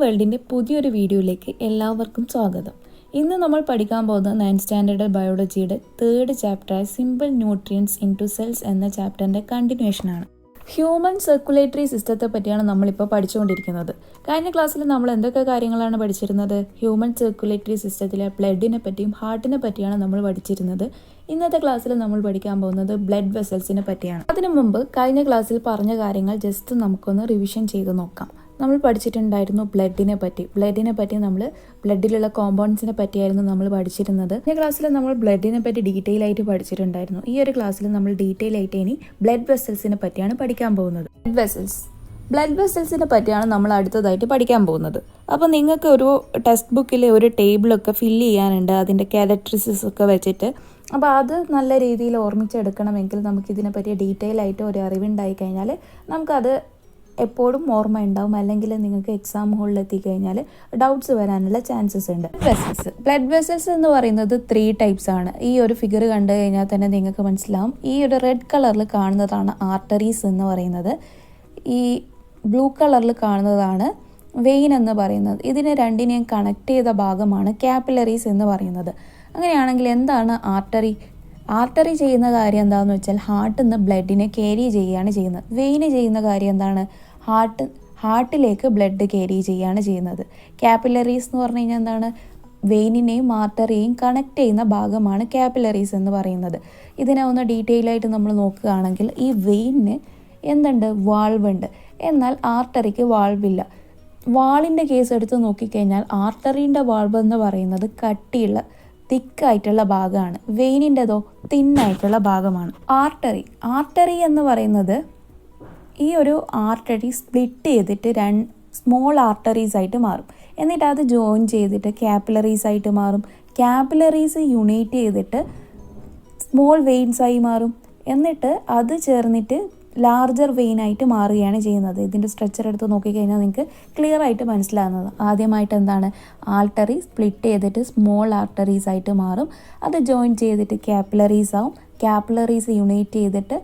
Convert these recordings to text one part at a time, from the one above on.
വേൾഡിൻ്റെ പുതിയൊരു വീഡിയോയിലേക്ക് എല്ലാവർക്കും സ്വാഗതം. ഇന്ന് നമ്മൾ പഠിക്കാൻ പോകുന്ന 9th സ്റ്റാൻഡേർഡ് ബയോളജിയുടെ 3rd ചാപ്റ്ററായ simple nutrients into cells എന്ന ചാപ്റ്ററിൻ്റെ കണ്ടിന്യൂഷനാണ്. ഹ്യൂമൻ സർക്കുലേറ്ററി സിസ്റ്റത്തെ പറ്റിയാണ് നമ്മളിപ്പോൾ പഠിച്ചുകൊണ്ടിരിക്കുന്നത്. കഴിഞ്ഞ ക്ലാസ്സിൽ നമ്മൾ എന്തൊക്കെ കാര്യങ്ങളാണ് പഠിച്ചിരുന്നത്? ഹ്യൂമൻ സർക്കുലേറ്ററി സിസ്റ്റത്തിലെ ബ്ലഡിനെ പറ്റിയും ഹാർട്ടിനെ പറ്റിയാണ് നമ്മൾ പഠിച്ചിരുന്നത്. ഇന്നത്തെ ക്ലാസ്സിൽ നമ്മൾ പഠിക്കാൻ പോകുന്നത് ബ്ലഡ് വെസൽസിനെ പറ്റിയാണ്. അതിനു മുമ്പ് കഴിഞ്ഞ ക്ലാസ്സിൽ പറഞ്ഞ കാര്യങ്ങൾ ജസ്റ്റ് നമുക്കൊന്ന് റിവിഷൻ ചെയ്ത് നോക്കാം. നമ്മൾ പഠിച്ചിട്ടുണ്ടായിരുന്നു ബ്ലഡിനെ പറ്റി നമ്മൾ ബ്ലഡിലുള്ള കോമ്പൗണ്ട്സിനെ പറ്റിയായിരുന്നു നമ്മൾ പഠിച്ചിരുന്നത്. ഈ ക്ലാസ്സിൽ നമ്മൾ ബ്ലഡിനെ പറ്റി ഡീറ്റെയിൽ ആയിട്ട് പഠിച്ചിട്ടുണ്ടായിരുന്നു. ഈ ഒരു ക്ലാസ്സിൽ നമ്മൾ ഡീറ്റെയിൽ ആയിട്ട് ഇനി ബ്ലഡ് വെസൽസിനെ പറ്റിയാണ് പഠിക്കാൻ പോകുന്നത്. ബ്ലഡ് വെസൽസിനെ പറ്റിയാണ് നമ്മൾ അടുത്തതായിട്ട് പഠിക്കാൻ പോകുന്നത്. അപ്പോൾ നിങ്ങൾക്ക് ഒരു ടെക്സ്റ്റ് ബുക്കിൽ ഒരു ടേബിളൊക്കെ ഫില്ല് ചെയ്യാനുണ്ട്, അതിൻ്റെ ക്യാരക്ടറിസ്റ്റിക്സ് ഒക്കെ വെച്ചിട്ട്. അപ്പോൾ അത് നല്ല രീതിയിൽ ഓർമ്മിച്ചെടുക്കണമെങ്കിൽ നമുക്കിതിനെ പറ്റി ഡീറ്റെയിൽ ആയിട്ട് ഒരു അറിവുണ്ടായി കഴിഞ്ഞാൽ നമുക്കത് എപ്പോഴും ഓർമ്മ ഉണ്ടാവും. അല്ലെങ്കിൽ നിങ്ങൾക്ക് എക്സാം ഹോളിൽ എത്തിക്കഴിഞ്ഞാൽ ഡൗട്ട്സ് വരാനുള്ള ചാൻസസ് ഉണ്ട്. ബ്ലഡ് വെസൽസ് എന്ന് പറയുന്നത് 3 ടൈപ്സ് ആണ്. ഈ ഒരു ഫിഗർ കണ്ടു കഴിഞ്ഞാൽ തന്നെ നിങ്ങൾക്ക് മനസ്സിലാവും. ഈ ഒരു റെഡ് കളറിൽ കാണുന്നതാണ് ആർട്ടറീസ് എന്ന് പറയുന്നത്. ഈ ബ്ലൂ കളറിൽ കാണുന്നതാണ് വെയിൻ എന്ന് പറയുന്നത്. ഇതിനെ രണ്ടിനെയും കണക്ട് ചെയ്ത ഭാഗമാണ് കാപ്പിലറീസ് എന്ന് പറയുന്നത്. അങ്ങനെയാണെങ്കിൽ എന്താണ് ആർട്ടറി ചെയ്യുന്ന കാര്യം എന്താണെന്ന് വെച്ചാൽ ഹാർട്ടിൽ നിന്ന് ബ്ലഡിനെ ക്യാരി ചെയ്യുകയാണ് ചെയ്യുന്നത്. വെയിന് ചെയ്യുന്ന കാര്യം എന്താണ്? ഹാർട്ടിലേക്ക് ബ്ലഡ് ക്യാരി ചെയ്യുകയാണ് ചെയ്യുന്നത്. കാപ്പിലറീസ് എന്ന് പറഞ്ഞു കഴിഞ്ഞാൽ എന്താണ്? വെയിനിനെയും ആർട്ടറിയെയും കണക്ട് ചെയ്യുന്ന ഭാഗമാണ് കാപ്പിലറീസ് എന്ന് പറയുന്നത്. ഇതിനെ ഒന്ന് ഡീറ്റെയിൽ ആയിട്ട് നമ്മൾ നോക്കുകയാണെങ്കിൽ ഈ വെയിനിന് എന്തുണ്ട്? വാൾവ് ഉണ്ട്. എന്നാൽ ആർട്ടറിക്ക് വാൾവില്ല. വാളിൻ്റെ കേസ് എടുത്ത് നോക്കിക്കഴിഞ്ഞാൽ ആർട്ടറിൻ്റെ വാൾവ് എന്ന് പറയുന്നത് കട്ടിയുള്ള തിക്കായിട്ടുള്ള ഭാഗമാണ്. വെയിനിൻ്റെതോ തിന്നായിട്ടുള്ള ഭാഗമാണ്. ആർട്ടറി എന്ന് പറയുന്നത് ഈ ഒരു ആർട്ടറി സ്പ്ലിറ്റ് ചെയ്തിട്ട് 2 സ്മോൾ ആർട്ടറീസ് ആയിട്ട് മാറും. എന്നിട്ട് അത് ജോയിൻ ചെയ്തിട്ട് കാപ്പിലറീസ് ആയിട്ട് മാറും. കാപ്പിലറീസ് യുണൈറ്റ് ചെയ്തിട്ട് സ്മോൾ വെയിൻസ് ആയി മാറും. എന്നിട്ട് അത് ചേർന്നിട്ട് ലാർജർ വെയിനായിട്ട് മാറുകയാണ് ചെയ്യുന്നത്. ഇതിൻ്റെ സ്ട്രക്ചർ എടുത്ത് നോക്കിക്കഴിഞ്ഞാൽ നിങ്ങൾക്ക് ക്ലിയർ ആയിട്ട് മനസ്സിലാകുന്നത്. ആദ്യമായിട്ട് എന്താണ്? ആർട്ടറി സ്പ്ലിറ്റ് ചെയ്തിട്ട് സ്മോൾ ആർട്ടറീസ് ആയിട്ട് മാറും. അത് ജോയിൻ ചെയ്തിട്ട് കാപ്പിലറീസ് ആവും. കാപ്പിലറീസ് യുണൈറ്റ് ചെയ്തിട്ട്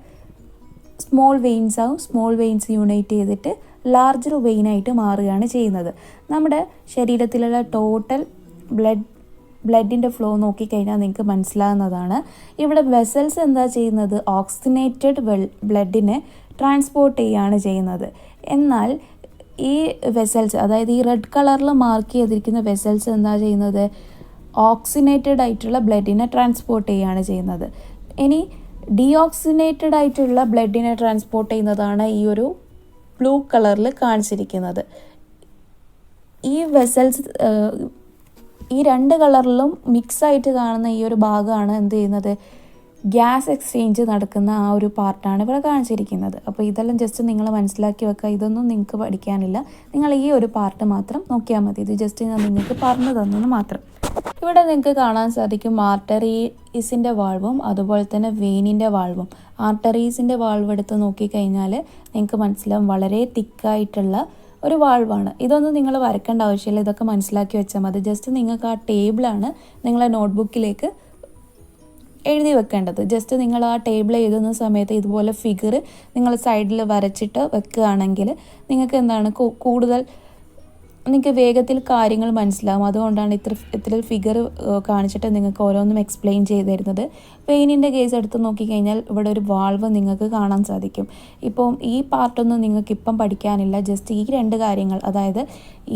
സ്മോൾ വെയിൻസ് ആവും. സ്മോൾ വെയിൻസ് യുണൈറ്റ് ചെയ്തിട്ട് ലാർജർ വെയിനായിട്ട് മാറുകയാണ് ചെയ്യുന്നത്. നമ്മുടെ ശരീരത്തിലുള്ള ടോട്ടൽ ബ്ലഡിൻ്റെ ഫ്ലോ നോക്കിക്കഴിഞ്ഞാൽ നിങ്ങൾക്ക് മനസ്സിലാകുന്നതാണ്. ഇവിടെ വെസൽസ് എന്താ ചെയ്യുന്നത്? ഓക്സിജനേറ്റഡ് ബ്ലഡിനെ ട്രാൻസ്പോർട്ട് ചെയ്യുകയാണ് ചെയ്യുന്നത്. എന്നാൽ ഈ വെസൽസ്, അതായത് ഈ റെഡ് കളറിൽ മാർക്ക് ചെയ്തിരിക്കുന്ന വെസൽസ് എന്താ ചെയ്യുന്നത്? ഓക്സിജനേറ്റഡ് ആയിട്ടുള്ള ബ്ലഡിനെ ട്രാൻസ്പോർട്ട് ചെയ്യുകയാണ് ചെയ്യുന്നത്. ഇനി ഡീഓക്സിജനേറ്റഡ് ആയിട്ടുള്ള ബ്ലഡിനെ ട്രാൻസ്പോർട്ട് ചെയ്യുന്നതാണ് ഈ ഒരു ബ്ലൂ കളറിൽ കാണിച്ചിരിക്കുന്നത്. ഈ വെസൽസ് ഈ 2 കളറിലും മിക്സ് ആയിട്ട് കാണുന്ന ഈ ഒരു ഭാഗമാണ് എന്ത് ചെയ്യുന്നത്? ഗ്യാസ് എക്സ്ചേഞ്ച് നടക്കുന്ന ആ ഒരു പാർട്ടാണ് ഇവിടെ കാണിച്ചിരിക്കുന്നത്. അപ്പോൾ ഇതെല്ലാം ജസ്റ്റ് നിങ്ങൾ മനസ്സിലാക്കി വെക്കുക. ഇതൊന്നും നിങ്ങൾക്ക് പഠിക്കാനില്ല. നിങ്ങൾ ഈ ഒരു പാർട്ട് മാത്രം നോക്കിയാൽ മതി. ഇത് ജസ്റ്റ് ഞാൻ നിങ്ങൾക്ക് പറഞ്ഞു തന്നെന്ന് മാത്രം. ഇവിടെ നിങ്ങൾക്ക് കാണാൻ സാധിക്കും ആർട്ടറീസിൻ്റെ വാൾവും അതുപോലെ തന്നെ വെയിനിൻ്റെ വാൾവും. ആർട്ടറീസിൻ്റെ വാൾവ് എടുത്ത് നോക്കിക്കഴിഞ്ഞാൽ നിങ്ങൾക്ക് മനസ്സിലാവും വളരെ തിക്കായിട്ടുള്ള ഒരു വാൾവാണ്. ഇതൊന്നും നിങ്ങൾ വരക്കേണ്ട ആവശ്യമില്ല. ഇതൊക്കെ മനസ്സിലാക്കി വെച്ചാൽ മതി. ജസ്റ്റ് നിങ്ങൾക്ക് ആ ടേബിളാണ് നിങ്ങളെ നോട്ട്ബുക്കിലേക്ക് എഴുതി വെക്കേണ്ടത്. ജസ്റ്റ് നിങ്ങൾ ആ ടേബിൾ എഴുതുന്ന സമയത്ത് ഇതുപോലെ ഫിഗർ നിങ്ങൾ സൈഡിൽ വരച്ചിട്ട് വെക്കുകയാണെങ്കിൽ നിങ്ങൾക്ക് എന്താണ് കൂടുതൽ നിങ്ങൾക്ക് വേഗത്തിൽ കാര്യങ്ങൾ മനസ്സിലാവും. അതുകൊണ്ടാണ് ഇത്ര ഫിഗർ കാണിച്ചിട്ട് നിങ്ങൾക്ക് ഓരോന്നും എക്സ്പ്ലെയിൻ ചെയ്ത് തരുന്നത്. വെയിനിൻ്റെ കേസ് എടുത്ത് നോക്കിക്കഴിഞ്ഞാൽ ഇവിടെ ഒരു വാൾവ് നിങ്ങൾക്ക് കാണാൻ സാധിക്കും. ഇപ്പം ഈ പാർട്ടൊന്നും നിങ്ങൾക്ക് ഇപ്പം പഠിക്കാനില്ല. ജസ്റ്റ് ഈ 2 കാര്യങ്ങൾ, അതായത്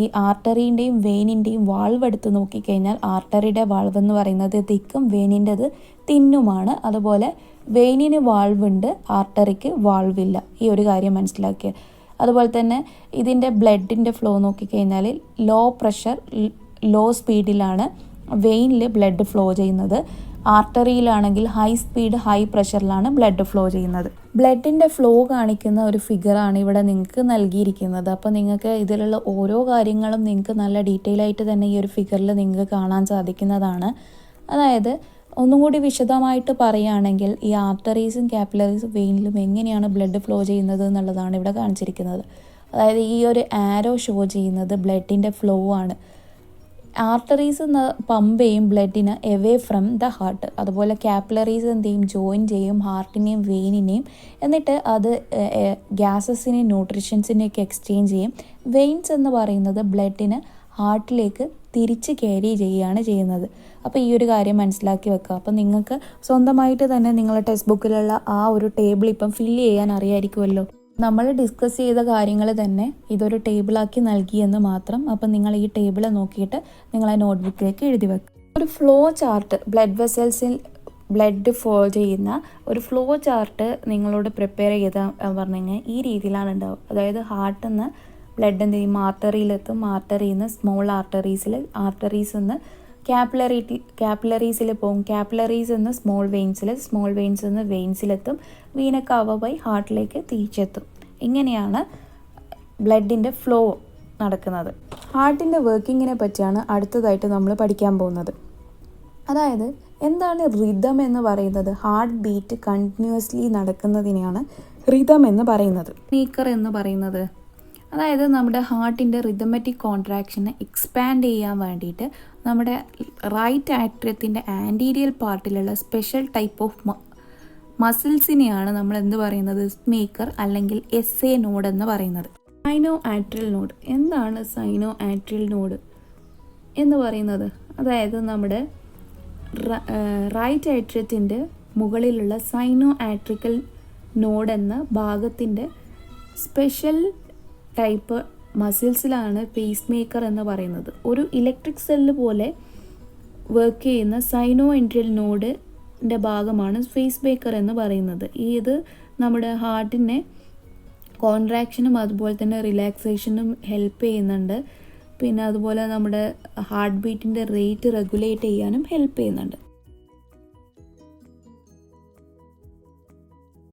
ഈ ആർട്ടറിൻ്റെയും വെയിനിൻ്റെയും വാൾവ് എടുത്ത് നോക്കിക്കഴിഞ്ഞാൽ ആർട്ടറിയുടെ വാൾവ് എന്ന് പറയുന്നത് തിക്കും വെയിനിൻ്റെത് തിന്നുമാണ്. അതുപോലെ വെയിനിന് വാൾവുണ്ട്, ആർട്ടറിക്ക് വാൾവില്ല. ഈ ഒരു കാര്യം മനസ്സിലാക്കിയ. അതുപോലെ തന്നെ ഇതിൻ്റെ ബ്ലഡിൻ്റെ ഫ്ലോ നോക്കിക്കഴിഞ്ഞാൽ ലോ പ്രഷർ ലോ സ്പീഡിലാണ് വെയിനിൽ ബ്ലഡ് ഫ്ലോ ചെയ്യുന്നത്. ആർട്ടറിയിലാണെങ്കിൽ ഹൈ സ്പീഡ് ഹൈ പ്രഷറിലാണ് ബ്ലഡ് ഫ്ലോ ചെയ്യുന്നത്. ബ്ലഡിൻ്റെ ഫ്ലോ കാണിക്കുന്ന ഒരു ഫിഗറാണ് ഇവിടെ നിങ്ങൾക്ക് നൽകിയിരിക്കുന്നത്. അപ്പോൾ നിങ്ങൾക്ക് ഇതിലുള്ള ഓരോ കാര്യങ്ങളും നിങ്ങൾക്ക് നല്ല ഡീറ്റെയിൽ ആയിട്ട് തന്നെ ഈ ഒരു ഫിഗറിൽ നിങ്ങൾക്ക് കാണാൻ സാധിക്കുന്നതാണ്. അതായത് ഒന്നും കൂടി വിശദമായിട്ട് പറയുകയാണെങ്കിൽ ഈ ആർട്ടറീസും കാപ്പിലറീസും വെയിനിലും എങ്ങനെയാണ് ബ്ലഡ് ഫ്ലോ ചെയ്യുന്നത് എന്നുള്ളതാണ് ഇവിടെ കാണിച്ചിരിക്കുന്നത്. അതായത് ഈ ഒരു ആരോ ഷോ ചെയ്യുന്നത് ബ്ലഡിൻ്റെ ഫ്ലോ ആണ്. ആർട്ടറീസ് പമ്പ് ചെയ്യും ബ്ലഡിന് എവേ ഫ്രം ദ ഹാർട്ട്. അതുപോലെ കാപ്പിലറീസ് എന്ത് ചെയ്യും, ജോയിൻ ചെയ്യും ഹാർട്ടിനെയും വെയിനിനെയും. എന്നിട്ട് അത് ഗ്യാസസിനെയും ന്യൂട്രീഷ്യൻസിനെയൊക്കെ എക്സ്ചേഞ്ച് ചെയ്യും. വെയിൻസ് എന്ന് പറയുന്നത് ബ്ലഡിന് ഹാർട്ടിലേക്ക് തിരിച്ച് ക്യാരി ചെയ്യുകയാണ് ചെയ്യുന്നത്. അപ്പോൾ ഈ ഒരു കാര്യം മനസ്സിലാക്കി വെക്കുക. അപ്പോൾ നിങ്ങൾക്ക് സ്വന്തമായിട്ട് തന്നെ നിങ്ങളുടെ ടെക്സ്റ്റ് ബുക്കിലുള്ള ആ ഒരു ടേബിൾ ഇപ്പം ഫില്ല് ചെയ്യാൻ അറിയാമായിരിക്കുമല്ലോ. നമ്മൾ ഡിസ്കസ് ചെയ്ത കാര്യങ്ങൾ തന്നെ ഇതൊരു ടേബിളാക്കി നൽകിയെന്ന് മാത്രം. അപ്പം നിങ്ങൾ ഈ ടേബിൾ നോക്കിയിട്ട് നിങ്ങളെ നോട്ട്ബുക്കിലേക്ക് എഴുതി വെക്കുക. ഒരു ഫ്ലോ ചാർട്ട്, ബ്ലഡ് വെസൽസിൽ ബ്ലഡ് ഫ്ലോ ചെയ്യുന്ന ഒരു ഫ്ലോ ചാർട്ട് നിങ്ങളോട് പ്രിപ്പയർ ചെയ്താൽ പറഞ്ഞു കഴിഞ്ഞാൽ ഈ രീതിയിലാണ് ഉണ്ടാവുക. അതായത് ഹാർട്ടിൽ നിന്ന് ബ്ലഡ് എന്ത് ചെയ്യും, ആർട്ടറിയിലെത്തും. ആർട്ടറിയിൽ നിന്ന് സ്മോൾ ആർട്ടറീസിൽ നിന്ന് കാപ്പിലറീസിൽ പോകും. കാപ്പിലറീസ് നിന്ന് സ്മോൾ വെയിൻസിൽ നിന്ന് വെയിൻസിലെത്തും. വീനക്കാവ വഴി ഹാർട്ടിലേക്ക് തിരിച്ചെത്തും. ഇങ്ങനെയാണ് ബ്ലഡിൻ്റെ ഫ്ലോ നടക്കുന്നത്. ഹാർട്ടിൻ്റെ വർക്കിങ്ങിനെ പറ്റിയാണ് അടുത്തതായിട്ട് നമ്മൾ പഠിക്കാൻ പോകുന്നത്. അതായത് എന്താണ് റിതം എന്ന് പറയുന്നത്? ഹാർട്ട് ബീറ്റ് കണ്ടിന്യൂസ്ലി നടക്കുന്നതിനെയാണ് റിതം എന്ന് പറയുന്നത്. സ്പീക്കർ എന്ന് പറയുന്നത് അതായത് നമ്മുടെ ഹാർട്ടിൻ്റെ റിതമെറ്റിക് കോൺട്രാക്ഷനെ എക്സ്പാൻഡ് ചെയ്യാൻ വേണ്ടിയിട്ട് നമ്മുടെ റൈറ്റ് ആട്രിയത്തിൻ്റെ ആൻറ്റീരിയൽ പാർട്ടിലുള്ള സ്പെഷ്യൽ ടൈപ്പ് ഓഫ് മസിൽസിനെയാണ് നമ്മൾ എന്ത് പറയുന്നത്, സ്പീക്കർ അല്ലെങ്കിൽ SA നോഡ് എന്ന് പറയുന്നത്. സൈനോ ആട്രിയൽ നോഡ്. എന്താണ് സൈനോ ആട്രിയൽ നോഡ് എന്ന് പറയുന്നത്? അതായത് നമ്മുടെ റൈറ്റ് ആട്രിയത്തിൻ്റെ മുകളിലുള്ള സൈനോ ആട്രിക്കൽ നോഡ് എന്ന ഭാഗത്തിൻ്റെ സ്പെഷ്യൽ ടൈപ്പ് മസിൽസിലാണ് പേസ് മേക്കർ എന്ന് പറയുന്നത്. ഒരു ഇലക്ട്രിക് സെല്ല് പോലെ വർക്ക് ചെയ്യുന്ന സൈനോ ആട്രിയൽ നോഡിൻ്റെ ഭാഗമാണ് പേസ് മേക്കർ എന്ന് പറയുന്നത്. ഇത് നമ്മുടെ ഹാർട്ടിനെ കോൺട്രാക്ഷനും അതുപോലെ തന്നെ റിലാക്സേഷനും ഹെൽപ്പ് ചെയ്യുന്നുണ്ട്. പിന്നെ അതുപോലെ നമ്മുടെ ഹാർട്ട് ബീറ്റിൻ്റെ റേറ്റ് റെഗുലേറ്റ് ചെയ്യാനും ഹെൽപ്പ് ചെയ്യുന്നുണ്ട്.